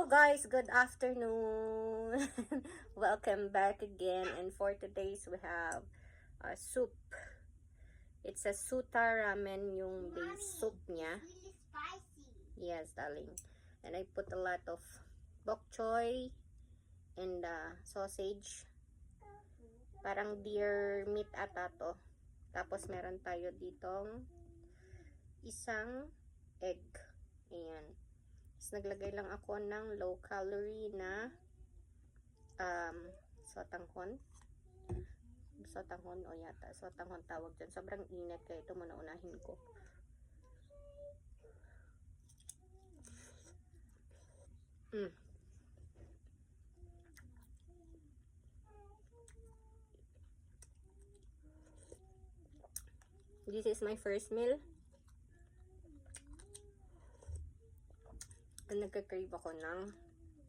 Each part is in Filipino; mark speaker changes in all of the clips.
Speaker 1: Hello guys, good afternoon. Welcome back again, and for today's we have soup. It's a Suta ramen yung base soup niya.
Speaker 2: It's really spicy.
Speaker 1: Yes, darling. And I put a lot of bok choy and sausage. Parang deer meat ata to. Tapos meron tayo ditong isang egg. Ayan. Tapos naglagay lang ako ng low calorie na sotanghon. Sotanghon o yata. Sotanghon tawag dyan. Sobrang init kaya ito muna unahin ko. This is my first meal. Nagka-crave ako ng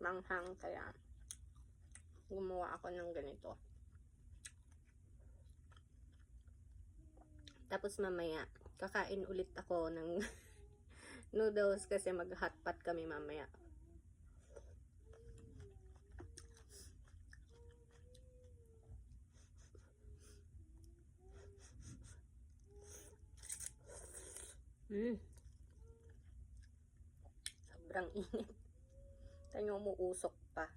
Speaker 1: manghang kaya gumawa ako ng ganito. Tapos mamaya kakain ulit ako ng noodles kasi mag-hotpot kami mamaya. Sobrang init. Tayo umuusok pa.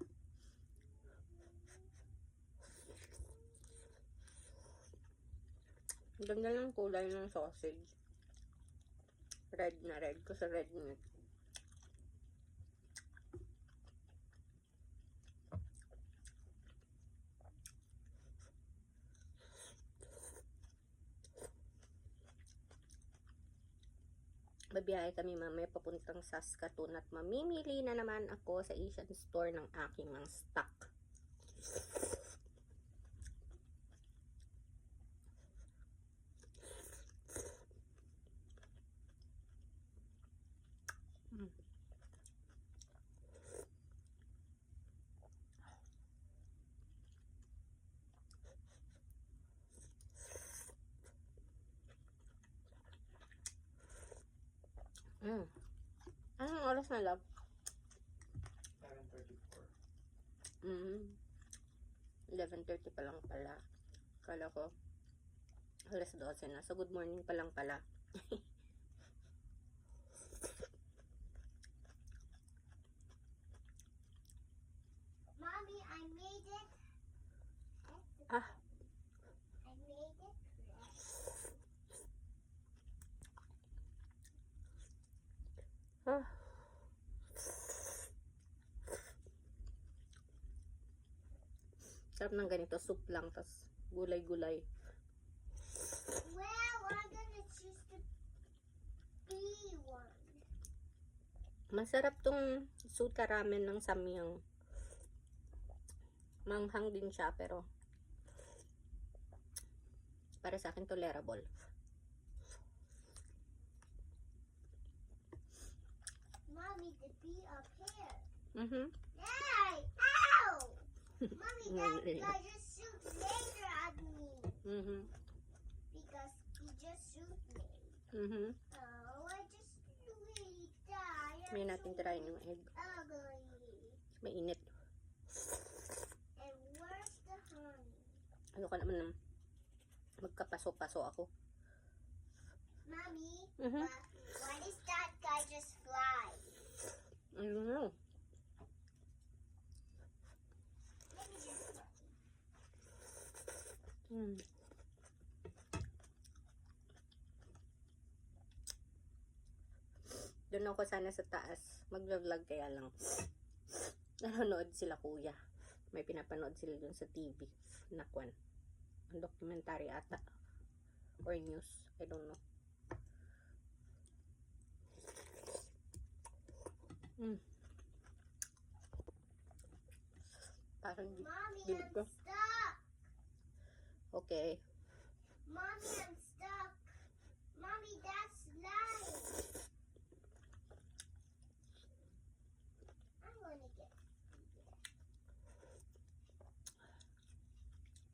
Speaker 1: Ganda ng kulay ng sausage. Red na red kasi red meat. Babiyahe kami mamaya papuntang Saskatoon at mamimili na naman ako sa Asian store ng aking mga stock. Anong oras na, love?
Speaker 2: 7:34.
Speaker 1: 11:30 pa lang pala. Kala ko alas 12 na. So good morning pa lang pala.
Speaker 2: Mommy, I made it.
Speaker 1: Ah,
Speaker 2: I made it.
Speaker 1: sarap ng ganito. Soup lang. Tas gulay-gulay.
Speaker 2: Well, I'm gonna choose the B one.
Speaker 1: Masarap tong Suta ramen ng Samyang. Manghang din siya pero para sa akin tolerable.
Speaker 2: Mommy, the B up here.
Speaker 1: Hey!
Speaker 2: Ow! Mommy, that guy just shoot laser at me. Because he just shoot me. Oh, I just really died.
Speaker 1: May natin tirahin yung egg.
Speaker 2: Ugly.
Speaker 1: Mainit.
Speaker 2: And where's the honey?
Speaker 1: Ayoko naman ng magkapaso-paso ako.
Speaker 2: Mommy, why does that guy just fly?
Speaker 1: I don't know.
Speaker 2: Let me just look.
Speaker 1: Doon ako sana sa taas. Mag-vlog kaya lang. Nanonood sila kuya. May pinapanood sila doon sa TV. Nakwan. Ang documentary ata. Or news. I don't know. Parang
Speaker 2: Mommy,
Speaker 1: bibig ko.
Speaker 2: I'm stuck.
Speaker 1: Okay.
Speaker 2: Mommy, I'm stuck. Mommy, that's slime. I'm gonna get.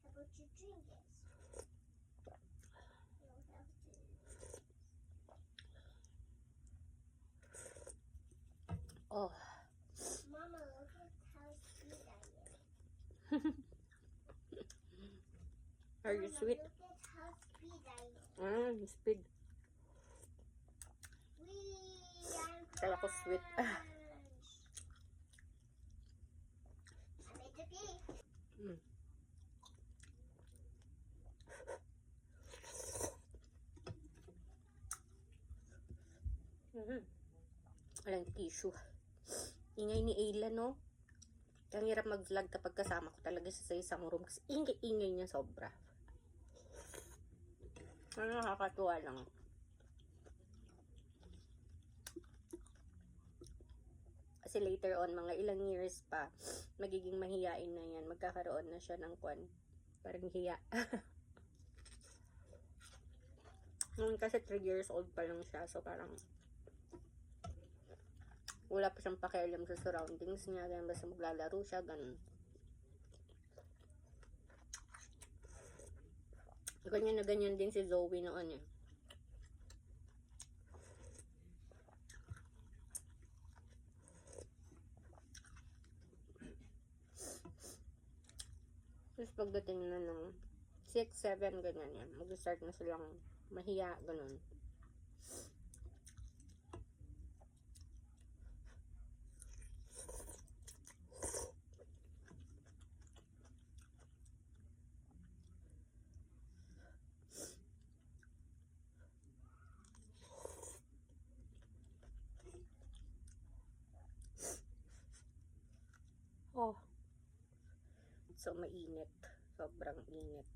Speaker 2: How about you drink it? You don't have to.
Speaker 1: Oh.
Speaker 2: Mama,
Speaker 1: Are you sweet?
Speaker 2: Look at how speed I am.
Speaker 1: Speed. Kala ko sweet.
Speaker 2: I made the pee.
Speaker 1: Walang tissue. Ingay ni Ayla, no? Ang hirap mag-vlog kapag kasama ko talaga sa isang room. Kasi ingay niya sobra. Nakakatuwa lang. Kasi later on, mga ilang years pa, magiging mahiyain na yan. Magkakaroon na siya ng parang hiya. Ngayon kasi 3 years old pa lang siya. So parang wala pa siyang pakialam sa surroundings niya. Ganun, basta maglalaro siya, ganun. Ganyan na ganyan din si Zoe noon eh. Tapos pagdating na ng 6, 7, ganyan yan. Mag-start na silang mahiya, ganun. Oh. So, mainit. Sobrang init.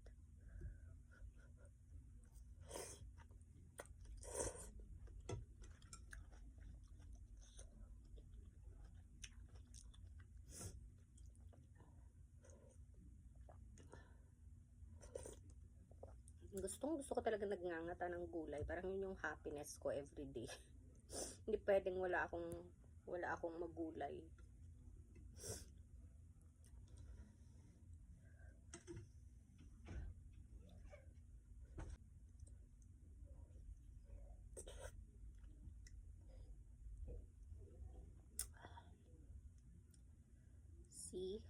Speaker 1: Gusto ko talaga nagnangata ng gulay. Parang yun yung happiness ko everyday. Hindi pwedeng wala akong magulay. See?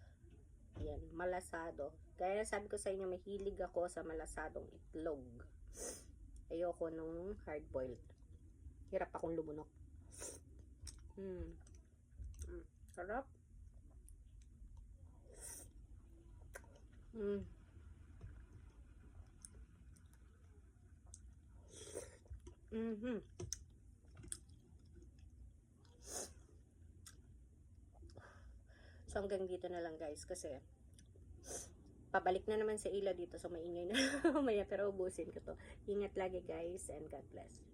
Speaker 1: Yan, malasado. Kaya sabi ko sa inyo, mahilig ako sa malasadong itlog. Ayoko nung hard-boiled. Hirap akong lumunok. Sarap. So hanggang dito na lang guys kasi pabalik na naman sa Ila dito so maingay na mamaya pero ubusin ko to. Ingat lagi guys and God bless.